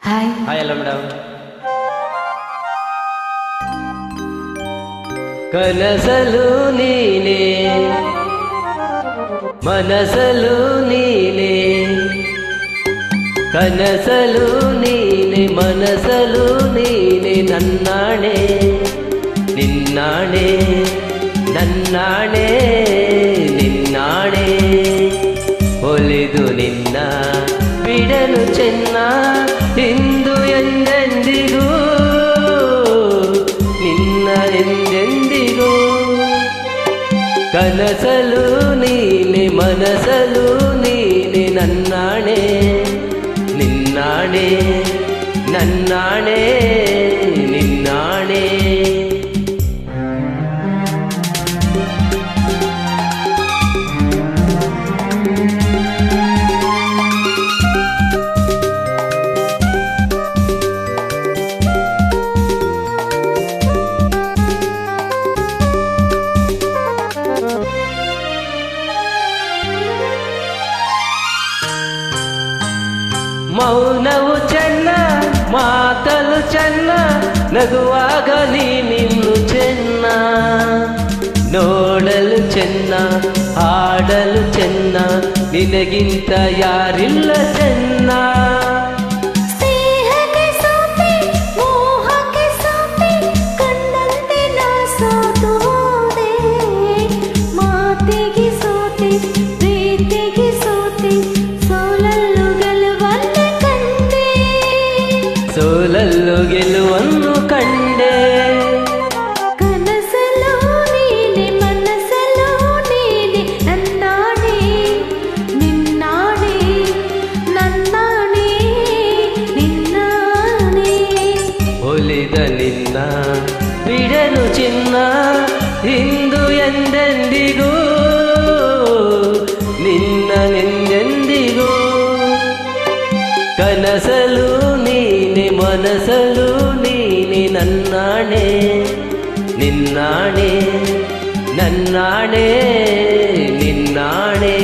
Hi hi ಅಲ್ಲ madam. ಕನಸಲು ನೀನೆ ಮನಸಲು ನೀನೆ, ಕನಸಲು ನೀನೆ ಮನಸಲು ನೀನೆ, ನನ್ನಾಣೆ ನಿನ್ನಾಣೆ ನನ್ನಾಣೆ ನಿನ್ನಾಣೆ. ಒಲಿದು ನಿನ್ನ ಬಿಡಲು ಚೆನ್ನ ಇಂದು ಎಂದೆಂದಿಗೂ, ನಿನ್ನ ಎಂದೆಂದಿಗೂ. ಕನಸಲು ನೀನೆ ಮನಸಲು ನೀನೆ, ನನ್ನಾಣೆ ನಿನ್ನಾಣೆ ನನ್ನಾಣೆ ನಿನ್ನಾಣೆ. ಮೌನವು ಚೆನ್ನ ಮಾತಲು ಚೆನ್ನ, ನಗುವಾಗ ನೀನಿನ್ನು ಚೆನ್ನ. ನೋಡಲು ಚೆನ್ನ ಹಾಡಲು ಚೆನ್ನ, ನಿನಗಿಂತ ಯಾರಿಲ್ಲ ಚೆನ್ನ. ಸೋಲಲ್ಲು ಗೆಲುವನ್ನು ಕಂಡೆ. ಕನಸಲು ನೀನೆ ಮನಸಲು ನೀನೆ, ನನ್ನಾಣೆ ನಿನ್ನಾಣೆ ನನ್ನಾಣೆ ನಿನ್ನಾಣೆ. ಒಲಿದ ನಿನ್ನ ಬಿಡಲು ಚಿನ್ನ ಇಂದು ಎಂದೆಂದಿಗೂ, ನಿನ್ನ ಎಂದೆಂದಿಗೂ. ಕನಸಲು ನೀನೆ ಮನಸಲು ನೀನೆ, ನನ್ನಾಣೆ ನಿನ್ನಾಣೆ ನನ್ನಾಣೆ ನಿನ್ನಾಣೆ.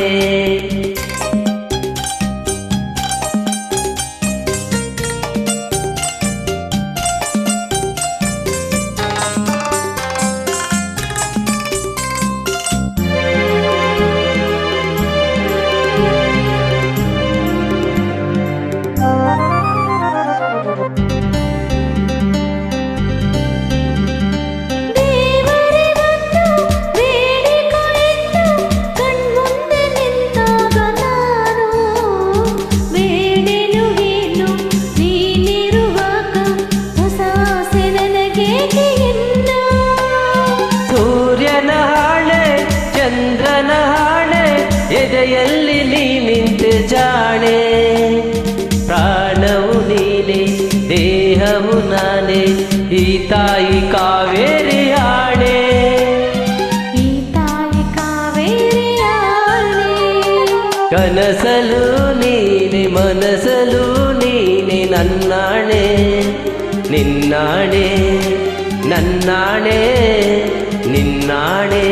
ಸೂರ್ಯನ ಹಾಣೆ ಚಂದ್ರನ ಹಾಣೆ, ಎದೆಯಲ್ಲಿ ನೀ ನಿಂತೆ ಜಾಣೆ. ಪ್ರಾಣವು ನೀನೆ ದೇಹವು ನಾನೇ, ಈ ತಾಯಿ ಕಾವೇರಿ ಆಣೆ. ಈ ತಾಯಿ ಕಾವೇರಿ ಆಣೆ. ಕನಸಲು ನೀನೆ ಮನಸಲು ನೀನೆ, ನನ್ನಾಣೆ ನಿನ್ನಾಣೆ ನನ್ನಾಣೆ ನಿನ್ನಾಣೆ.